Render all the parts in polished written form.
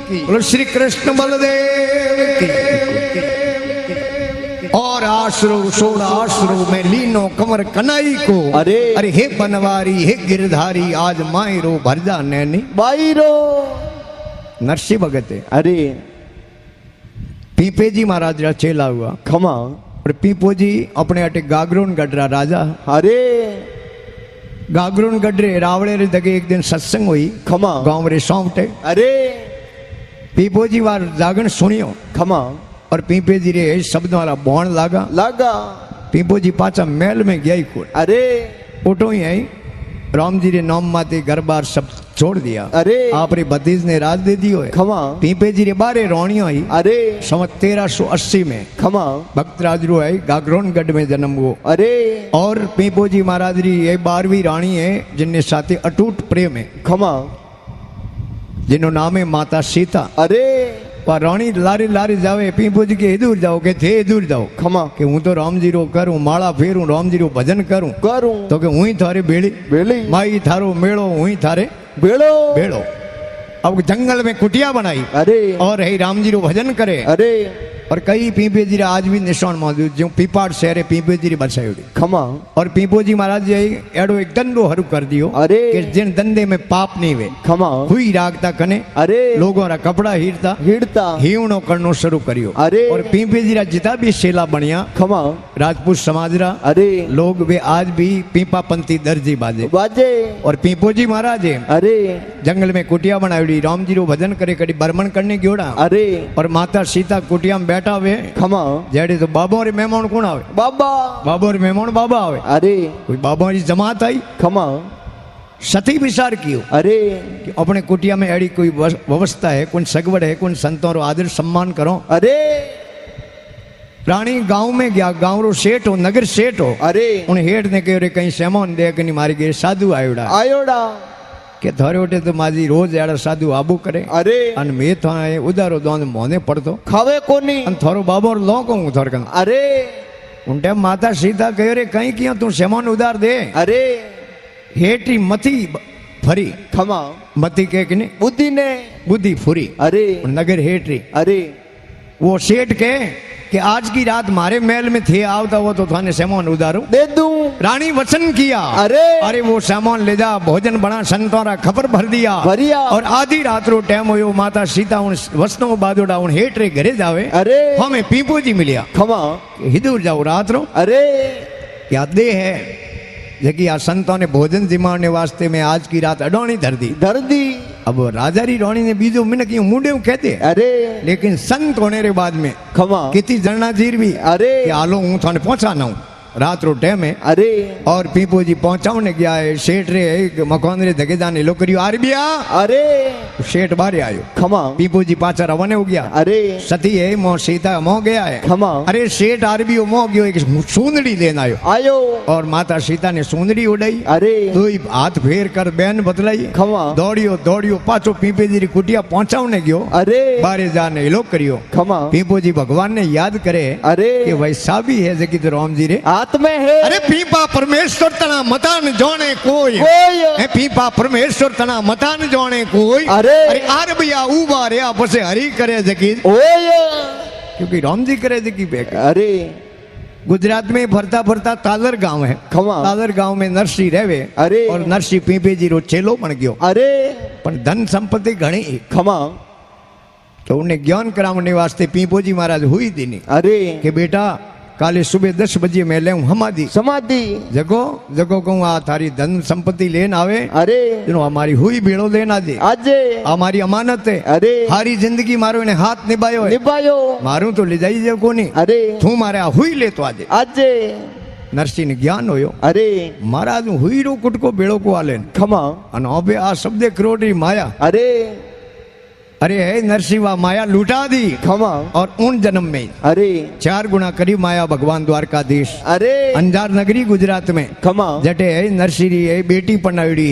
की। बोलो श्री कृष्ण बलदेव की। और आश्रो सोड़ा आश्रो में लीनो कंवर कनाई को। अरे अरे हे बनवारी हे गिरधारी आज मायरो भरजा नैनी बाईरो। नरसिंह भगत है। अरे पीपे जी महाराज रा चेला हुआ। खमा और पीपो जी अपने अटे गागरोन गढ़ राजा। अरे गागरोन गढ़ रावड़े रे दगे एक दिन सत्संग हुई। खमा गांव रे सौंपटे। अरे पीपो जी वार जागरण सुनियो। खमा और पीपे जी रे शब्द वाला बोण लागा। लागा पीपो जी पाचा महल में गया ही कोई। अरे ओटो ही आई राम जी रे नाम माते घर बार सब छोड़ दिया। अरे आप रे भतीज ने राज दे दियो है। खमा पीपे जी रे बारे रोणियो आई। अरे संवत 1380 में खमा भक्तराज रो है गागरोनगढ़ में जन्म हुआ। अरे और पीपो जी महाराज री ये 12वीं रानी है जिनने साथे अटूट प्रेम है। खमा जिनो नाम है माता सीता। अरे पर रानी लारी लारी जावे पीपो जी के दूर जाओ के थे दूर जाओ। खमा कि हूँ तो राम जी रो करूँ माला फेरूं राम जी रो भजन करूं करूं तो के हूँ ही थारे बेड़ी बेली माई थारो मेड़ो हूँ ही थारे बेड़ो बेड़ो। अब जंगल में कुटिया बनाई अरे और हे राम जी रो भजन करे। अरे और कई पीपे जी आज भी निशान मौजूद जो पीपाड़ शहर है पीपे जी बसायोड़ी। खमा और पीपो जी महाराज जी एड़ो एक दंडो हरू कर दियो। अरे कि जिन दंडे में पाप नहीं वे खमा हुई रागता कने अरे लोगों रा कपड़ा हीरता हिड़ता हीवणो करनो शुरू करियो। अरे और पीपे जी जितना भी शेला बनिया खमा राजपूत समाज रा अरे लोग वे आज भी पीपा पंथी दर्जी बाजे। बाजे और पीपो जी महाराज अरे जंगल में कुटिया बनाई राम जी रो भजन करे कड़ी बर्मन करने गयोड़ा। अरे और माता सीता कुटिया में बैठा हुए खमा जेड़े तो बाबा रे मेहमान कौन आवे बाबा बाबा रे मेहमान बाबा आवे। अरे कोई बाबा री जमात आई खमा सती विचार कियो अरे कि अपने कुटिया में ऐडी कोई व्यवस्था है कौन सगवड़ है कौन संतों रो आदर सम्मान करो। अरे प्राणी गांव में गया गांव रो सेठ हो नगर सेठ हो। अरे उन हेठ ने कहो रे कहीं सेमोन दे कनी मारी गे साधु आयोड़ा आयोड़ा के थारे ओटे तो माजी रोज एड़ा साधु आबू करे। अरे अन मैं तो आए उदारो दोन मोने पड़तो खावे कोनी अन थारो बाबो लो कहूं थार कन। अरे उन टाइम माता सीता कहो रे कहीं किया तू सेमोन उधार दे। अरे हेटी मती फरी खमा मती के किने बुद्धि ने बुद्धि फुरी अरे नगर हेटरी। अरे वो सेठ के कि आज की रात मारे महल में थे आवता हो तो थाने सामान उधारू दे दूं। रानी वचन किया। अरे अरे वो सामान ले जा भोजन बना संतों रा खबर भर दिया भरिया और आधी रात रो टाइम हो माता सीता उन वसनो बादोड़ा उन हेठ रे घरे जावे। अरे हमें पीपो जी मिलिया खमा हिदूर जाओ रात रो अरे क्या दे है जबकि आ संतों ने भोजन जिमाने वास्ते में आज की रात अडोनी धर दी। धर दी अब राजा री रोणी ने बीजो मिनक यूं मुंडे कहते अरे लेकिन संत होने रे बाद में खमा कितनी जरना जीर भी अरे कि आलो हूँ थाने पहुंचाना हूँ रात रो टाइम है। अरे और पीपो जी पहुंचाने गया है सेठ रे एक मकान रे धगे जाने लो करियो आर बिया। अरे सेठ बारे आयो खमा पीपो जी पाचा रवाने हो गया। अरे सती है मो सीता मो गया है। खमा अरे सेठ आर बियो मो गयो एक सुंदड़ी लेना आयो आयो और माता सीता ने सुंदड़ी उड़ाई। अरे तो हाथ फेर कर बैन बदलाई खमा दौड़ियो दौड़ियो पाछो पीपे जी री कुटिया पहुंचाने गयो। अरे बारे जाने लो करियो खमा पीपो जी भगवान ने याद करे अरे कि भाई साबी है जकी तो राम जी रे हाथ में है। अरे पीपा परमेश्वर तना मतान जाने कोई कोई ए पीपा परमेश्वर तना मतान जाने कोई। अरे आर भैया उबा रे आपसे हरी करे जकी ओए क्योंकि राम जी करे जकी बेक। अरे गुजरात में भरता भरता तालर गांव है खमा तालर गांव में नरसी रहवे। अरे और नरसी पीपे जी रो चेलो बन गयो। अरे पण धन संपत्ति घणी खमा तो उन्हें ज्ञान कराने वास्ते पीपो जी महाराज हुई थी अरे कि बेटा काले सुबह 10 बजे मैं ले हमारी समाधि जगो जगो कहूँ आ थारी धन संपत्ति लेन आवे। अरे तेनो हमारी हुई भेड़ो लेना दे आजे हमारी अमानत है। अरे हारी जिंदगी मारो ने हाथ निभायो है निभायो मारू तो ले जाई जे कोनी। अरे तू मारे आ हुई ले तो आजे आजे नरसिंह ने ज्ञान होयो। अरे महाराज हुई रो कुटको बेड़ो को आले खमा अन अबे आ शब्दे करोड़ी माया। अरे अरे है नरसिंह माया लुटा दी खमा और उन जन्म में अरे 4 गुना करी माया भगवान द्वारकाधीश अरे अंजार नगरी गुजरात में खमा जटे है नरसिंह है बेटी पनावड़ी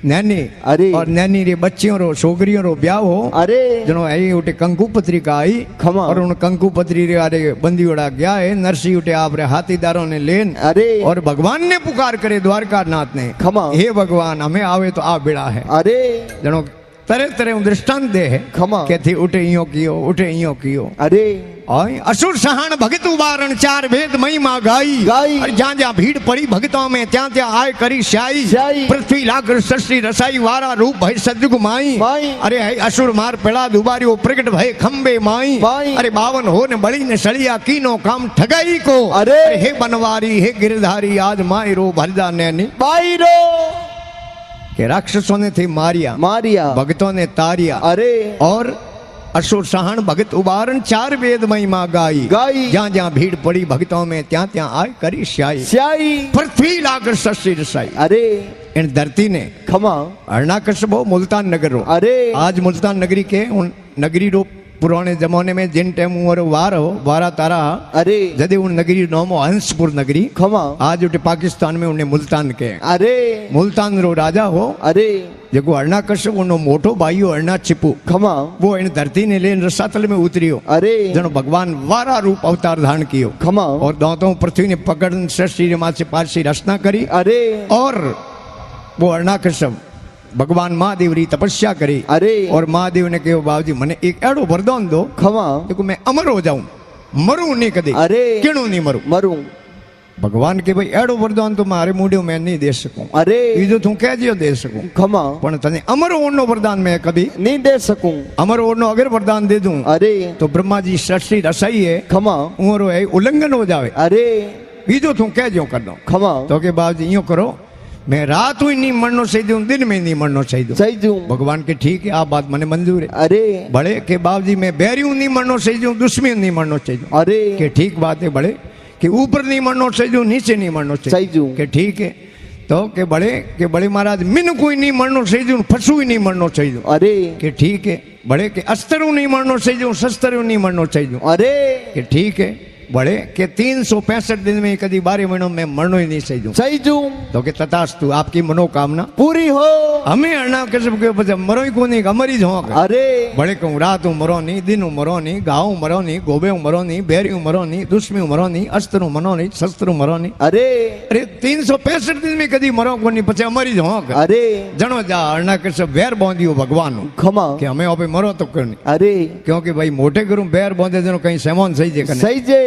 नैनी। अरे और नैनी रे बच्चियों रो छोकरियों रो ब्याह हो। अरे जनो है उठे कंकु पत्रिका आई खमा और उन कंकु पत्री रे अरे बंदी उड़ा गया है नरसिंह उठे आप रे हाथीदारों ने लेन। अरे और भगवान ने पुकार करे द्वारका नाथ ने खमा हे भगवान हमें आवे तो आ बेड़ा है। अरे जनो तरह तरह दृष्टांत दे है खमा के थी उठे इयो कियो उठे इयो कियो अरे और असुर सहान भगत उबारण चार वेद महिमा गाई गाई। और जहाँ जहाँ भीड़ पड़ी भगतों में त्या त्या आय करी श्याई श्याई। पृथ्वी लाकर सृष्टि रसाई वारा रूप भय सदगु माई माई। अरे है असुर मार पेड़ा दुबारियो प्रकट भय खंबे माई माई। अरे बावन हो ने बड़ी ने सड़िया कीनो काम ठगाई को अरे हे बनवारी हे गिरधारी आज माई रो भरदा नैनी बाईरो के राक्षसों ने थी मारिया मारिया भगतों ने तारिया अरे और असुर सहान भगत उबारण चार वेद महिमा गाई गाई। जहाँ जहाँ भीड़ पड़ी भगतों में त्या त्या आय करी श्याई श्याई पृथ्वी लाकर सृष्टि रसाई अरे इन धरती ने खमा अरणाकश्यप मुल्तान नगर रो अरे आज मुल्तान नगरी के उन नगरी रो पुराने जमाने में जिन टाइम उमर वार हो वारा तारा अरे जदे उन नगरी नोमो हंसपुर नगरी खमा आज उठे पाकिस्तान में उन्हें मुल्तान के अरे मुल्तान रो राजा हो अरे जेको अरणाकश्यप उनो मोटो भाईयो अरणाचिपु खमा वो इन धरती ने लेन रसातल में उतरियो अरे जनो भगवान वारा रूप अवतार धारण कियो खमा और दांतों पृथ्वी ने पकड़ सृष्टि ने मासे पारसी रचना करी अरे और वो अरणाकश्यप भगवान महादेव री तपस्या करी अरे और महादेव ने कहो बाबूजी मने एक एड़ो वरदान दो खमा देखो मैं अमर हो जाऊं मरूं नहीं कदे अरे केणो नहीं मरूं मरूं भगवान के भाई एड़ो वरदान तो मारे मूड्यो मैं नहीं दे सकूं अरे बीजो तू कह दियो दे सकूं खमा पण तने अमर होनो वरदान मैं कभी नहीं दे सकूं अमर होनो अगर वरदान दे दूं अरे तो ब्रह्मा जी सृष्टि रसाई है खमा उमरो है उल्लंघन हो जावे अरे बीजो तू कह जो कर दो खमा तो के बाबूजी यूं करो मैं रात हुई नहीं मरनो सही दूं दिन में नहीं मरनो सही दूं सही दूं भगवान के ठीक है आप बात मने मंजूर है अरे बड़े के बाबूजी मैं बैरियों नहीं मरनो सही दूं दुश्मन नहीं मरनो सही दूं अरे के ठीक बात है बड़े कि ऊपर नहीं मरनो सही दूं नीचे नहीं मरनो सही दूं के ठीक है तो के बड़े महाराज मिन कोई नहीं मरनो सही दूं फसू ही नहीं मरनो सही दूं अरे के ठीक है बड़े के अस्त्रों नहीं मरनो सही दूं शस्त्रों नहीं मरनो सही दूं अरे के ठीक है बड़े के 365 दिन में कभी 12 महीनों में मरनो ही नहीं सही दूं सही दूं तो के तथास्तु आपकी मनोकामना पूरी हो हमें अरना कसम के ऊपर मरो ही को नहीं अमरी जो अरे बड़े कहूँ रात मरो नहीं दिन मरो नहीं गाँव मरो नहीं गोबे मरो नहीं बेरियों मरो नहीं दुश्मी मरो नहीं अस्त्रों मरो नहीं शस्त्रों मरो नहीं अरे अरे 365 दिन में कभी मरो को नहीं पचे अमरी जो अरे जनो जा अरना कसम बैर बांधियो भगवान खमा कि हमें अभी मरो तो क्यों नहीं अरे क्योंकि भाई मोटे करूं बैर बांधे जनो कहीं सेमोन सही जे कने सही जे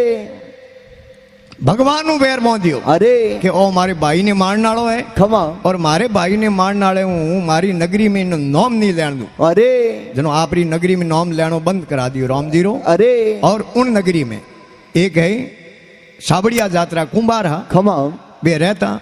भगवान नु बैर बांधियो अरे कि ओ मारे भाई ने मारने वालो है खमा और मारे भाई ने मारने वाले हूँ मारी नगरी में इनो नाम नहीं लेन दूं अरे जनो आपरी नगरी में नाम लेनो बंद करा दियो राम जी रो अरे और उन नगरी में एक है साबड़िया जात्रा कुंभार हा खमा बे रहता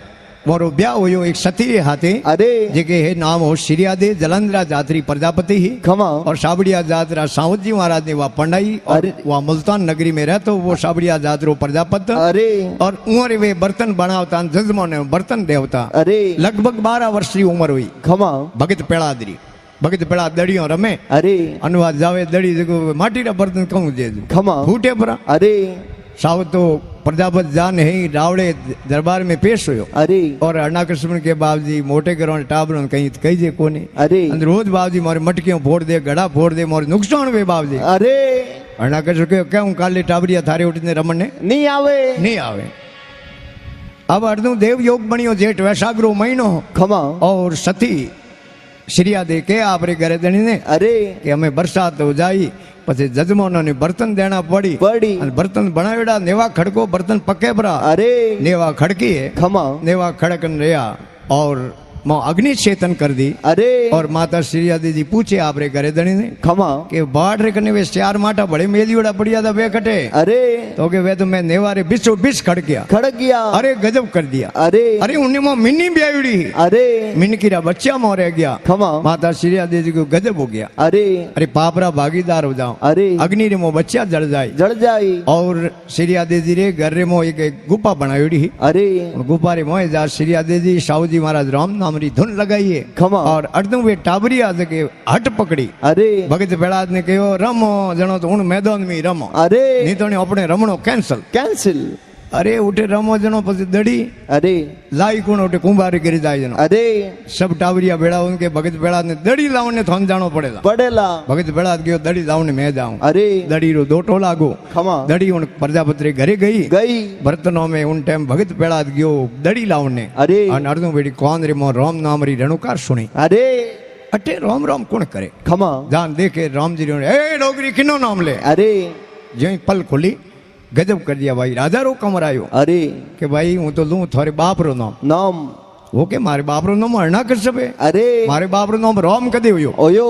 मोरो ब्याह हुयो एक सतीरे हाथे अरे जेके है नाम हो श्रीयादे जलंधरा जात्री प्रजापति ही खमा और साबड़िया जात्रा सावत जी महाराज ने वहाँ पढ़ाई और अरे वहाँ मुल्तान नगरी में रहतो वो साबड़िया जात्रो प्रजापत अरे और उमर वे बर्तन बनावता जजमो ने बर्तन देवता अरे लगभग 12 वर्ष की उम्र हुई खमा भगत पेड़ादरी भगत पेड़ा दड़ियों रमे अरे अनुवाद जावे दड़ी देखो माटी रा बर्तन कहूँ दे दूं खमा फूटे परा अरे सावत तो प्रजापत जान है रावड़े दरबार में पेश हुयो अरे और अरणाकृष्ण के बाबूजी मोटे करो टाबरों कहीं कही जे कोने अरे अंदर रोज बाबूजी मारे मटकियों फोड़ दे गड़ा फोड़ दे मोर नुकसान वे बाबूजी अरे अरणाकृष्ण के क्या हूँ काले टाबरिया थारे उठने रमन ने नहीं आवे नहीं आवे अब अर्धु देव योग बनियो जेठ वैशाखरो महीनो खमा और सती श्रिया दे के आपरे घरे दणी ने अरे कि हमें बरसात हो जाई પછી જજમાનોને બર્તન દેણા પડી पड़ी અને બર્તન બનાવેડા નેવા ખડકો બર્તન પકે ભરા अरे नेवा खड़की है खमा नेवा खड़कन रहा और माँ अग्नि चेतन कर दी अरे और माता श्रीया दीदी पूछे आपरे घरे दणी ने खमा कि बाढ़ रे कने वे चार माटा बड़े मेलियोड़ा पड़िया था वे कटे अरे तो के वे तो मैं नेवारे बिचो बिच खड़ गया खड़क गया अरे गजब कर दिया अरे अरे उन्हें माँ मिन्नी ब्यावड़ी अरे मिनकीरा बच्चा मोह रह गया खमा माता श्रीया दीदी को गजब हो गया अरे अरे पापरा भागीदार हो जाओ अरे अग्नि रे मो बच्चा जल जाए जड़ जाई और श्रीया दीदी रे घर रे मो एक गुफा बनायोड़ी अरे गुफा रे मोए जा श्रीया दीदी साहू जी महाराज राम नाम री धुन लगाई है खमा और अर्धु वे टाबरिया के हट पकड़ी अरे भगत प्रहलाद ने कहो रमो जनो तो उन मैदान में ही रमो अरे नहीं तो अपने रमणो कैंसल कैंसिल अरे उठे रमो जनो પછી દડી अरे लाई कोण उठे कुंभारी गिरी जाए जनो अरे सब टावरिया बेड़ा उनके भगत प्रहलाद ने दड़ी लावने थोन जानो पड़ेला पड़ेला भगत प्रहलाद गयो दड़ी लावने मैं जाऊं अरे दड़ी रो दोटो लागो खमा दड़ी उन प्रजापति घरे गई गई बर्तनों में उन टाइम भगत प्रहलाद गयो दड़ी लावने अरे और अर्धु बेड़ी कौन रे मो राम नाम री रेणुकार सुनी अरे अटे राम राम कौन करे खमा जान देखे राम जी ने ए डोगरी किनो नाम ले अरे जो ही पल खोली गजब कर दिया भाई राजा रो कमर आयो अरे कि भाई हूँ तो लूँ थारे बाप रो नाम नाम वो के मारे बाप रो नाम अरना कर सके अरे मारे बाप रो नाम राम कदे हुयो ओयो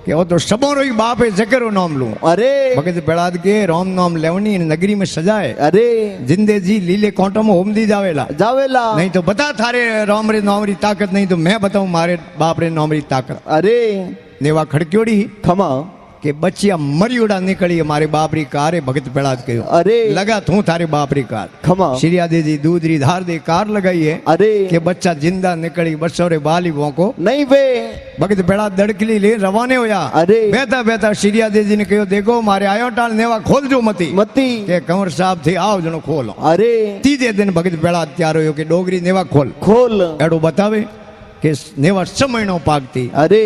कि वो तो सबो रो ही बाप है जकरो नाम लूं अरे भगत बेड़ाद के राम नाम लेवनी नगरी में सजाए अरे जिंदे जी लीले कोंटो में होम दी जावेला जावेला नहीं तो बता थारे राम रे नाम री ताकत नहीं तो मैं बताऊं मारे बाप रे नाम री ताकत अरे नेवा खड़क्योड़ी खमा के बच्चिया मरियोड़ा निकली हमारे बाप री कार है भगत बेड़ाद के अरे लगा तू थारे बाप री कार खमा श्रीया दे जी दूध री धार दे कार लगाई है अरे के बच्चा जिंदा निकली बसो रे बाली को नहीं बे भगत बेड़ा दड़कली ले रवाने होया अरे बेहता बेहता श्रीया दे जी ने कहो देखो मारे आयो टाल नेवा खोल जो मती मती के कंवर साहब थी आओ जनो खोलो अरे तीजे दिन भगत बेड़ा तैयार हो कि डोगरी नेवा खोल खोल एडो बतावे कि नेवा 6 महीनों पाकती अरे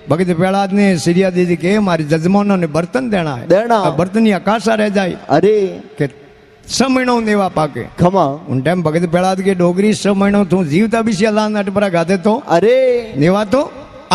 भगत बेड़ा ने श्रीया दीदी के मारी जजमानों ने बर्तन देना है देना अब बर्तन या कासा रह जाए अरे के 6 महीनों नेवा पाके खमा उन टाइम भगत बेड़ा के डोगरी 6 महीनों तू जीवता भी अल्लाह नटपरा गाते तो अरे नेवा तो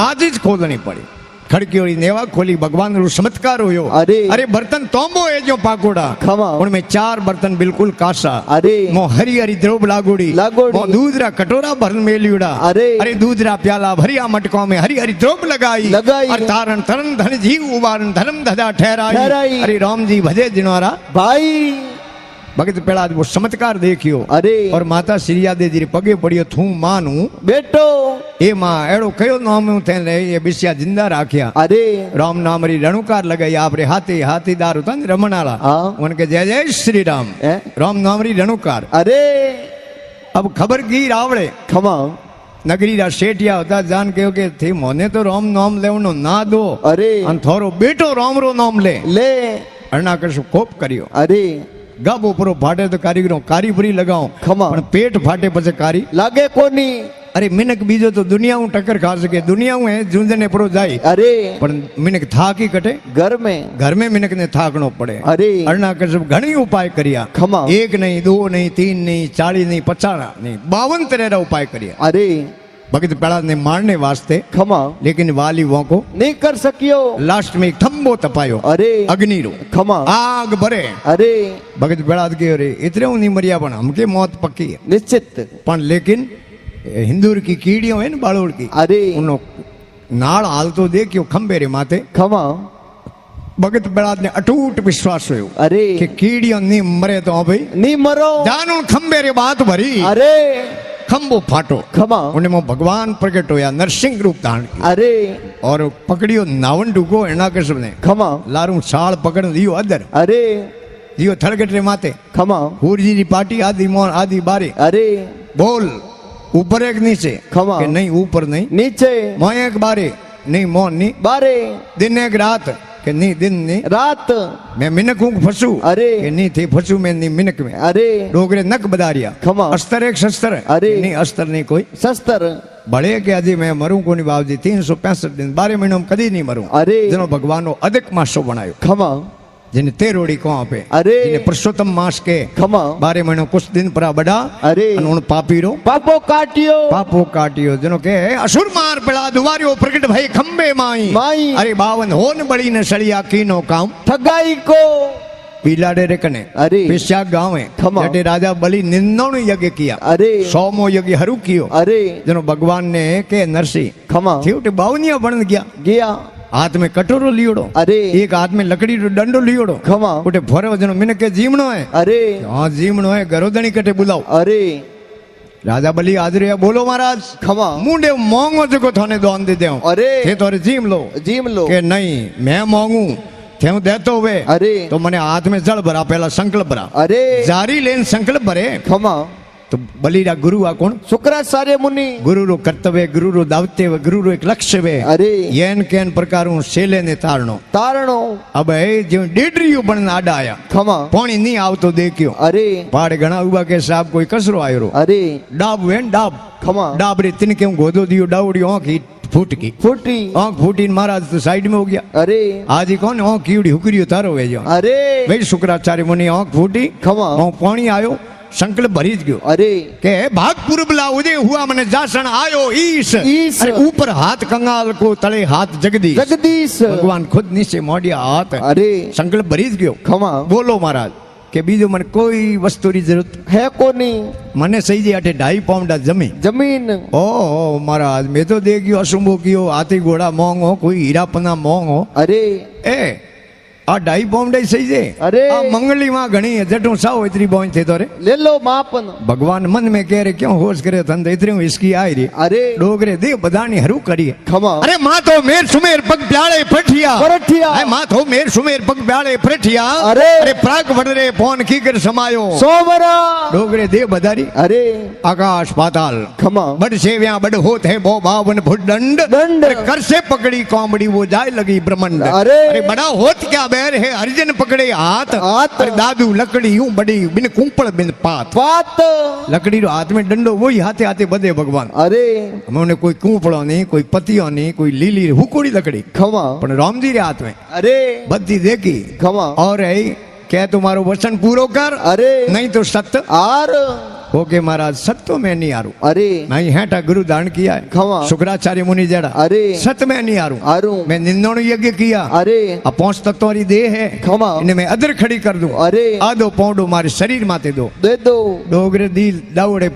आज ही खोलनी पड़ी खड़की होड़ी नेवा खोली भगवान रो चमत्कार हुयो अरे अरे बर्तन तोंबो है जो पाकोड़ा खमा उनमें 4 बर्तन बिल्कुल कासा अरे मो हरी हरी द्रोब लागोड़ी लागोड़ी मो दूधरा कटोरा भर मेलियोड़ा अरे अरे दूधरा प्याला भरिया मटकों में हरी हरी द्रोब लगाई लगाई और तारण तरन धन जीव उबारन धर्म धदा ठहराई ठहराई। अरे राम जी भजे जिनवारा भाई भगत पेड़ा वो चमत्कार देखियो अरे और माता श्रीया दे जी पगे पड़ियो थू मानू बेटो ए मां एड़ो कयो नाम थे ले ये बिस्या जिंदा राखिया अरे राम नाम री रणुकार लगाई आप रे हाथीदार होता न रमणाला हाँ। उनके जय जय श्री राम ए? राम नाम री रणुकार अरे अब खबर की रावड़े खमा नगरी रा सेठिया होता जान कहो के थी मोने तो राम नाम लेवनो ना दो अरे अन थोरो बेटो राम रो नाम ले ले अरना करशु कोप करियो अरे गब उपरो फाटे तो कारीगरो कारी बुरी लगाओ खमा पण पेट फाटे पछे कारी लागे कोनी अरे मिनक बीजो तो दुनिया में टक्कर खा सके दुनिया में झुंझने परो जाए अरे पण मिनक थाक ही कटे घर में मिनक ने थाकनो पड़े अरे अरना कसम घणी उपाय करिया खमा 1 नहीं 2 नहीं 3 नहीं 40 नहीं 50 नहीं 52 तरह रा उपाय करिया अरे भगत पेड़ा ने मारने वास्ते खमा लेकिन वाली वो को नहीं कर सकियो लास्ट में एक थंबो तपायो अरे अग्नि रो खमा आग भरे अरे भगत पेड़ा के अरे इतने नहीं मरिया पण हमके मौत पक्की है निश्चित पण लेकिन हिंदूर की कीड़ियों है ना बालोड़ की अरे उनो नाल हाल तो देखियो खंबे रे माथे खमा भगत बेड़ाद ने अटूट विश्वास हुयो अरे कि कीड़ियों नहीं मरे तो भाई नहीं मरो जानो खंबे रे बात भरी अरे खंबो फाटो खमा उन्हें मो भगवान प्रकट होया नरसिंह रूप धारण किया अरे और पकड़ियो नावन डूको एना के सबने खमा लारू छाल पकड़ दियो अदर अरे दियो थड़गट रे माथे खमा हुरजी री पार्टी आदि मोन आदि बारे अरे बोल ऊपर एक नीचे खमा कि नहीं ऊपर नहीं नीचे मोह एक बारे नहीं मोन नहीं बारे दिन एक रात कि नहीं दिन नहीं रात मैं मिनक हूँ फंसू अरे कि नहीं थे फंसू मैं नहीं मिनक में अरे डोगरे नक बदारिया खमा अस्तर एक शस्त्र अरे नहीं अस्तर नहीं कोई शस्त्र बड़े के अजी मैं मरूं को नहीं बाबजी 365 दिन 12 महीनों में कदी नहीं मरूं अरे जिनो भगवान नो अधिक मासो बनायो खमा जिन्हें तेरोड़ी को पे अरे जिन्हें पुरुषोत्तम मास के खमा 12 महीनों कुछ दिन परा बड़ा अरे उन पापी रो पापो काटियो पापो काटियो जिनो के असुर मार पड़ा दुवारियो प्रकट भई खंबे माई माई अरे 52 होन बड़ी न सड़िया कीनो काम ठगाई को पीलाडे रे कने अरे पिस्या गाँव है खमा जटे राजा बलि 99 यज्ञ किया अरे 100मो यज्ञ हरू कियो अरे जनो भगवान ने के नरसी खमा थी उठे 52 बन गया गया हाथ में कटोरो लियोड़ो अरे एक हाथ में लकड़ी रो डंडो लियोड़ो खमा उठे भरे जनो मिनक के जीवणो है अरे हाँ जीवणो है गरोदनी कटे बुलाओ अरे राजा बलि हाजिर है बोलो महाराज खमा मुंडे मांगो जो थाने दोन दे दे अरे थे तोरे जीम लो जीम लो के नहीं मैं मांगू थे देतो हुए अरे तो मने हाथ में जल भरा पहला संकल्प भरा अरे जारी लेन संकल्प भरे खमा तो बलिरा गुरु आ कौन शुक्राचार्य मुनि गुरु रो कर्तव्य गुरु रो दावत्य गुरु रो एक लक्ष्य वे अरे येन केन प्रकार सेले ने तारणो तारणो अब जो डेडरियो बन आडा आया खमा पानी नहीं आवतो देखियो अरे पहाड़ घना उबा के साहब कोई कसरो आयो रो अरे डाब वेन डाब खमा डाब रे तिन के गोदो दियो डाउडी आंख ही फूट की फूटी आंख फूटी महाराज तो साइड में हो गया अरे आज ही कौन आंख कीड़ी हुकरी उतारो वे जो अरे भाई शुक्राचार्य मुनि आंख फूटी खमा पानी आयो સંકલ્પ ભરી જ ગયો अरे કે ભાગ પૂર્વલા ઉદય હુआ મને જાસણ આયો ઈશ ઈશ. અરે ઉપર હાથ કંગાલ को તળે હાથ જગદીશ जगदीश ભગવાન ખુદ નીચે મોઢિયા હાથ अरे સંકલ્પ ભરી જ ગયો खमा બોલો મહારાજ કે બીજું મને કોઈ વસ્તુની જરૂરત है कोनी મને સહી જે અઠે 2.5 પાઉન્ડ જમીન जमीन ओ महाराज मैं तो दे गयो अशुंभो कियो हाथी घोड़ा मोंगो कोई हीरा पन्ना मोंगो अरे ए आ 2.5 पाउंड सही जे अरे। आ मंगली मां घणी जटू साव इतरी बोंच थे तोरे ले लो मापन भगवान मन में कह रहे क्यों होश करे थन इतरी इसकी आई री अरे डोगरे दे बदानी हरू करिए खमा अरे मां तो मेर सुमेर पग प्याले फटिया परठिया अरे मां तो मेर सुमेर पग प्याले फटिया अरे। अरे प्राग वडरे फोन की कर समायो सोमरा डोगरे दे बदारी अरे आकाश पाताल खमा बड़ सेव्या बड़ होत है बो बावन भुट दंड दंड। अरे कर से पकड़ी कॉमड़ी वो जाए लगी ब्रह्मंड अरे। बड़ा होत क्या बैर है हरिजन पकड़े हाथ हाथ। अरे दादू लकड़ी यूं बड़ी बिन कुंपड़ बिन पात बात लकड़ी रो हाथ में डंडो वही हाथे हाथे बदे भगवान अरे हमने कोई कुंपड़ो नहीं कोई पतियो नहीं कोई लीली हुकुड़ी लकड़ी खमा पण राम जी रे हाथ में अरे बद्दी देखी खमा और है क्या तुम्हारो वचन पूरो कर अरे नहीं तो सत्य आर ओके महाराज सत्य में नहीं आरू अरे नहीं हेटा गुरु दान किया है खमा शुक्राचार्य मुनि जड़ा अरे सत में नहीं आरू आरू मैं निंदण यज्ञ किया अरे अब 5 तत्वों देह है खमा इन्हें मैं अदर खड़ी कर दूं अरे आधो पौंडो मारे शरीर माते दो दे दो डोगरे दिल दौड़े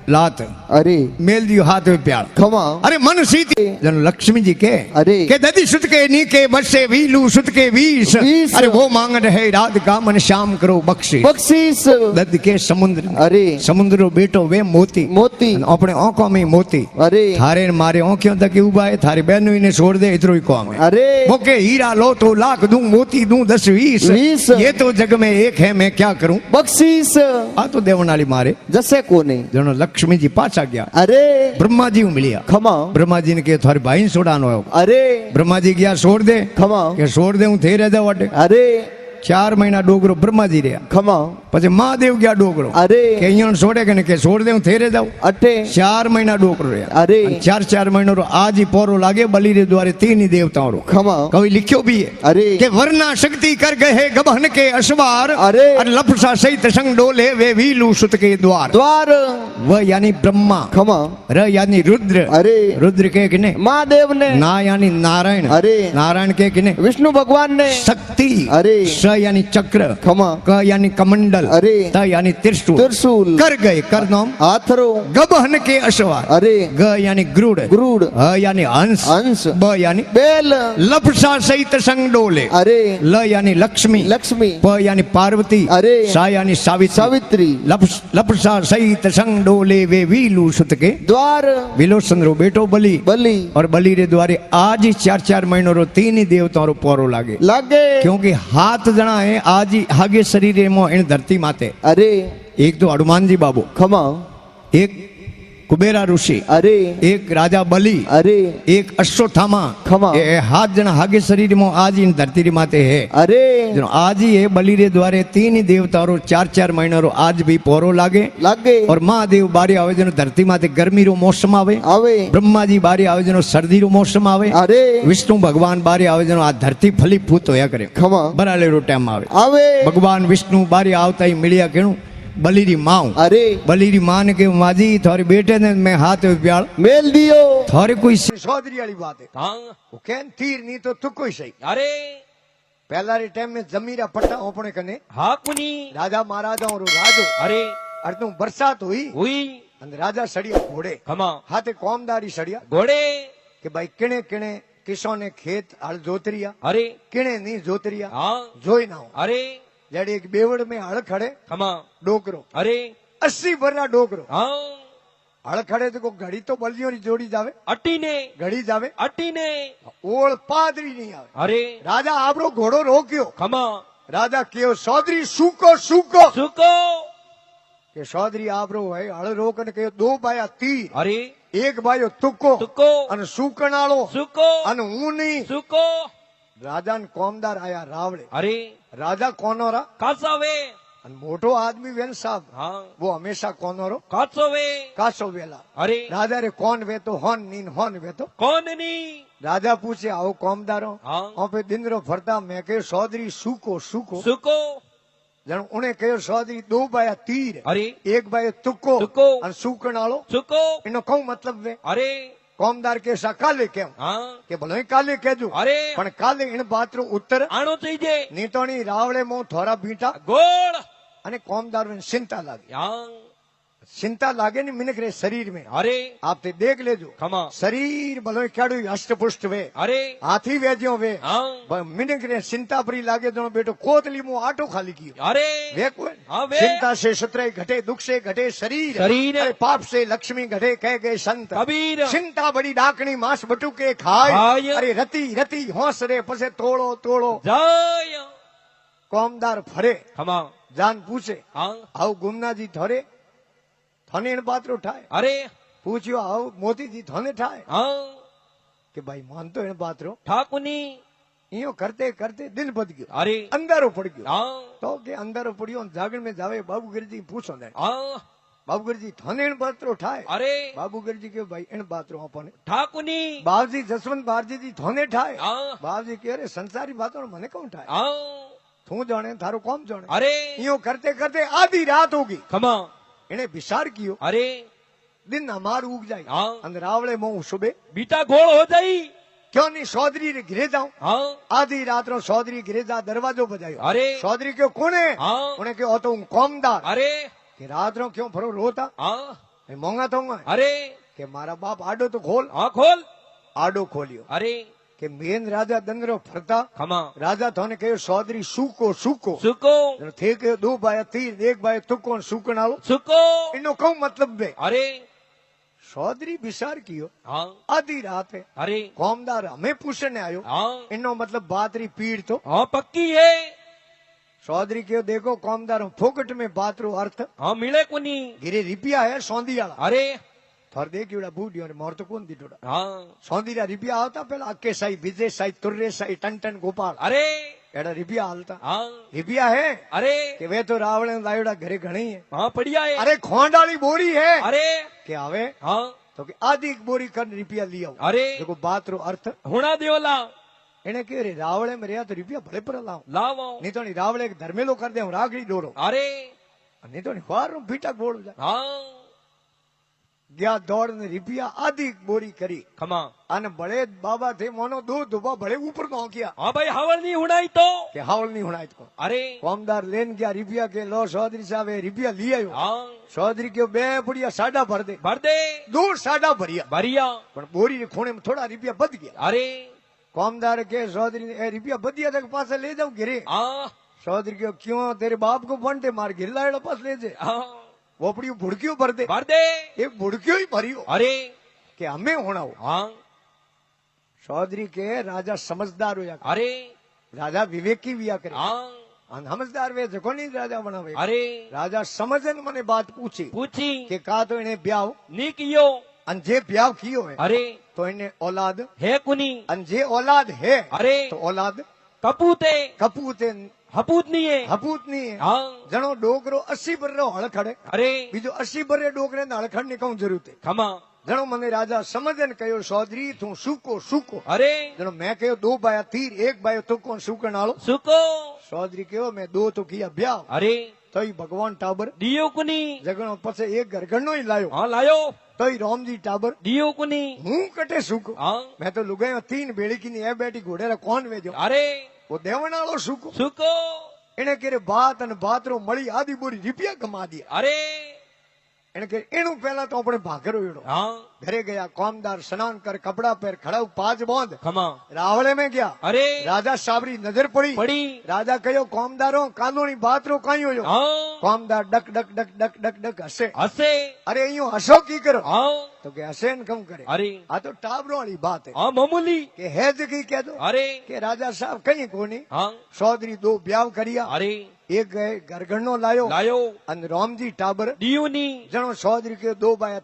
लात अरे मेल दियो हाथ में प्यार खमा अरे मन सीती जन लक्ष्मी जी के अरे के ददी सुत के नी के बसे वीलू सुत के वीस वीस। अरे वो मांग रहे रात का मन शाम करो बख्शी बख्शीस दद के समुद्र अरे समुद्रो बेटो वे मोती मोती અને આપણે આંખો में मोती अरे थारे ने मारे आंखों तक उबा है थारी बहनों ने छोड़ दे इतरो ही काम है अरे मोके हीरा लो तो लाख दूं मोती दूं 10 20 20 ये तो जग में एक है मैं क्या करूं बख्शीस आ तो देवनाली मारे जसे कोने जनो लक्ष्मी जी पाछा गया अरे ब्रह्मा जी मिलिया खमा ब्रह्मा जी ने के थारे भाई छोड़ानो है अरे ब्रह्मा जी गया छोड़ दे खमा के छोड़ दे हूं थे रह जा वाटे अरे 4 महीना डोगरो ब्रह्मा जी रहा खमा પછી મહાદેવ ગયા ડોકરો अरे કે અહીંયા છોડે કે ને કે છોડ દે હું થેરે જાઉં अटे 4 મહિના ડોકરો રહ્યા अरे 4 મહિનો રો આજ ही પોરો લાગે બલી રે द्वारे तीन ही देवताओं रो खमा कवि लिखियो भी है अरे કે વરના શક્તિ कर गए गबहन के अश्वार अरे और लपसा सहित संग डोले वे वीलू सुत के द्वार द्वार व यानी ब्रह्मा खमा र यानी रुद्र अरे रुद्र के किने महादेव ने ना यानी नारायण अरे नारायण के किने विष्णु भगवान ने शक्ति अरे स यानी चक्र खमा क यानी कमंडल अरे त यानी त्रिशूल त्रिशूल कर गए कर नाम आथरो गबहन के अश्वार अरे ग यानी ग्रुड़ ग्रुड़ ह यानी हंस हंस ब यानी बेल लपसा सहित संग डोले अरे ल यानी लक्ष्मी लक्ष्मी प यानी पार्वती अरे सा यानी सावित्री सावित्री लपसा सहित संग डोले वे वीलू सुत के द्वार विलोचन रो बेटो बलि बलि और बलि रे द्वारे आज ही 4 महीनों रो तीन ही देवताओं रो पोरो लागे लागे क्योंकि हाथ जना है आज ही हागे शरीर मो इन धरती माते अरे एक तो हनुमान जी बाबू खमा एक कुबेरा ऋषि अरे एक राजा बलि अरे एक अश्वत्थामा खमा ये हाथ जना हागे शरीर में आज इन धरती री माते है अरे जनो आज ही है बलि रे द्वारे तीन ही देवताओं रो 4 महीना रो आज भी पोरो लागे लागे और महादेव बारी आवे जनो धरती माते गर्मी रो मौसम आवे आवे ब्रह्मा जी बारी आवे जनो सर्दी रो मौसम आवे अरे विष्णु भगवान बारी आवे जनो आ धरती फली फूत होया करे खमा बराले रो टाइम आवे आवे भगवान विष्णु बारी आवता ही मिलिया केणु बलि री मां अरे बलि री मां ने के माजी थारे बेटे ने मैं हाथ में प्याल मेल दियो थारे कोई सौदरी वाली बात है हाँ वो कहन तीर नहीं तो तू कोई सही अरे पहला रे टाइम में जमीरा पट्टा ओपने कने हाँ कुनी राजा महाराजाओं रो राजो अरे अरे तू बरसात हुई हुई अंदर राजा सड़िया घोड़े खमा हाथे कौमदारी सड़िया घोड़े कि भाई किणे किणे किसों ने खेत हल जोतरिया अरे किणे नहीं जोतरिया हाँ जोई ना हो अरे जड़ी एक बेवड़ में हल खड़े खमा डोकरो अरे 80 भरना डोकरो हाँ हल खड़े तो को घड़ी तो बलियों री जोड़ी जावे अट्टी ने घड़ी जावे अट्टी ने ओल पादरी नहीं आवे अरे राजा आपरो घोड़ो रोक्यो खमा राजा केव सौदरी सूको सूको सुको के सौदरी आपरो है हल रोकन के दो बाया तीर अरे एक बायो तुक्को तुको अन सूकणालो सुको अन ऊनी सुको राजा न कोमदार आया रावड़े अरे राजा कोनो रा कासा वे अन मोटो आदमी वेन साहब हाँ वो हमेशा कोनो रो कासो वे कासो वेला अरे राजा रे कौन वे तो होन नीन होन वे तो कौन नहीं राजा पूछे आओ कोमदारो हाँ ओ पे दिन रो फरता मैं के सौदरी सूको सूको सुको જણ ઉણે કયો સોદરી દો બાયા તીર અરે એક બાયો તુક્કો તુક્કો. અને સૂકણાળો સુકો એનો કઉ મતલબ વે અરે કોમદાર કે સા કાલે કેમ હા કે ભલે કાલે કહેજો અરે પણ કાલે એને બાતરો ઉત્તર આણો થઈ જાય નીતોણી રાવળે મો થોરા બીટા ગોળ અને કોમદાર ને ચિंता લાગે યા चिंता लागे नहीं मिनक रे शरीर में અરે आप ते देख लेजो ખમા शरीर भलो क्याडू हष्ट पुष्ट वे અરે हाथी वेज्यो वे હા मिनक रे चिंता परी लागे तो बेटो कोतली मुंह आटो खाली कियो અરે वे कोई हाँ वे। चिंता से शत्रय घटे दुख से घटे शरीर शरीर। अरे पाप से लक्ष्मी घटे कह गए संत કબીર चिंता बड़ी डाकनी मांस बटुके खाए खाए। अरे रती रती होंस रे पसे तोड़ो तोड़ो જય कोमदार फरे ખમા जान पूछे હા आओ गुमना जी थोरे थने इन पात्रो ठाए અરે पूछ्यो आओ मोती जी थने ठाए હા કે ભાઈ માનતો એને પાત્રો ઠાકુની ઈયો કરતે કરતે દિન બદ ગયો અરે અંધારો પડી ગયો હા તો કે અંધારો પડ્યો ને જાગણ में જાવે બાબુગરજી પૂછો ને હા બાબુગરજી થને એને પાત્રો ઠાય અરે બાબુગરજી કે ભાઈ એને પાત્રો આપણને ઠાકુની બાવજી જસવંત બારજી થોને ઠાય હા બાવજી કે અરે સંસારી વાતો મને કોણ ઠાય હા તું જાણે થારું કોમ જાણે અરે ઈયો करते करते आधी रात होगी ખમા એને વિચાર कियो અરે दिन हमार उग जाए हाँ। अंदर रावड़े मोह सुबह બીટા ગોળ હો જાય क्यों नहीं सौदरी रे घिरे जाऊं હા आधी रात रो सौदरी घिरे जा दरवाजो बजायो अरे सौदरी क्यों कौन है हाँ उन्हें क्यों तो हूं कौमदार અરે कि रात रो क्यों फरो रोता હા मैं मोंगा तो हूं અરે कि मारा बाप आडो तो खोल હા ખોલ आडो खोलियो અરે कि मेन राजा दंदरो फरता ખમા राजा थोने कहो सौदरी सूको सूको સુકો थे के दो बाया तीर एक बाया तुक्को ने सूकण आलो સુકો इनो कहूं मतलब बे અરે सौदरी विचार कियो હા आधी रात है અરે कौमदार हमें पूछने आयो હા इनो मतलब बातरी पीड़ तो હા पक्की है सौदरी क्यों देखो कौमदार फोकट में बातरो अर्थ હા मिले कोनी गिरे रिपिया है सौंदी वाला अरे थोर देख एवड़ा बूढ़ी और मोर तो कौन दी टोड़ा हाँ सौंदीरा रिपिया आवता पेला अक्के साई विजय साई तुर्रे साई टन टन गोपाल अरे एड़ा रिपिया हालता हाँ रिपिया है अरे कि वे तो रावण लायोड़ा घरे घणी है हाँ पढ़िया है अरे खोंडाली बोरी है अरे कि आवे हाँ तो कि आधी बोरी कर रिपिया लिया अरे देखो बात रो अर्थ हुणा देवला એને કે રે રાવળે में રહ્યા તો રૂપિયા ભલે પર લાવ लावो નહીં તો રાવળે એક ધર્મેલો કરી દે હું રાખડી દોરો अरे નહીં તો વાર ભીટા ગોળ જાય हाँ ગયા દોડ ને રૂપિયા આધી બોરી કરી खमा અને બળે બાબા थे મોનો દો ધુબા ભલે ઉપર નોક્યા हाँ भाई हवल नहीं हुणाई तो કે હાવળ નહીં હુણાય તો अरे કોમદાર લેન ગયા રૂપિયા કે લો ચૌધરી સાહેબ એ રૂપિયા લઈ આવ્યો हाँ ચૌધરી કે બે પુડિયા સાડા ભર દે भर दे દો સાડા ભર્યા भरिया પણ બોરી ખૂણે में થોડા રૂપિયા બચ ગયા अरे કોમદાર કે ચૌધરી એ રૂપિયા બદિયા તક પાછા ले जाऊं घरे हाँ चौधरी क्यों क्यों तेरे बाप को बनते मार घिर लाएड़ा पास ले जे हाँ वोपड़ी भुड़कियों भर दे भर दे एक भुड़कियों ही भरियो अरे कि हमें होना हो हाँ चौधरी के राजा समझदार हो या अरे राजा विवेकी भी करे हाँ अन समझदार वे जको नहीं राजा बनावे अरे राजा समझन मने बात पूछी पूछी कि का तो इन्हें ब्याह नी कियो अन जे ब्याह कियो है अरे तो इन्हें औलाद है कुनी अन जे औलाद है अरे तो औलाद कपूते कपूत है हपूत नहीं है हपूत नहीं है हाँ जनो डोगरो 80 बर्रो हड़खड़े अरे बीजो 80 बर्रे डोगरे ने हड़खड़ ने कहूं जरूरत है खमा जनो मने राजा समझन कहो चौधरी तू सूको सूको अरे जनो मैं कहो दो बाया तीर एक बायो तुको सूकण आलो सुको चौधरी कहो मैं दो तो किया ब्याह अरे तो ही भगवान टाबर दियो कुनी जगनो पछे एक घरगणनो ही लायो हाँ लायो तो ही राम जी टाबर दियो कुनी हूं कटे सूको हाँ मैं तो लुगाई 3 बेड़ी की ए बैठी घोड़ेरा कौन वेजो अरे वो देवनालो सूको सुको एने केरे बात अने बातरो मળી आधी बोरी રૂપિયા કમા દિયા अरे એને કે એનું પહેલા તો આપણે ભાગરો એડો हाँ घरे गया कौमदार स्नान कर कपड़ा पहन खड़ा पांच बांध खमा रावड़े में गया अरे राजा साबरी नजर पड़ी पड़ी राजा कहो कौमदारों कानूनी बात रो कहीं हो हाँ कौमदार डक डक डक डक डक डक हसे हसे अरे यूं हसो की करो हाँ तो के हसे न कम करे अरे आ तो टाबरो वाली बात है हाँ मामूली कि है जगी कह दो अरे कि राजा साहब कहीं कोनी हाँ चौधरी दो ब्याह करिया अरे एक गए घरगणनो लायो लायो अन रामजी टाबर दियो नी जनो चौधरी के दो बाया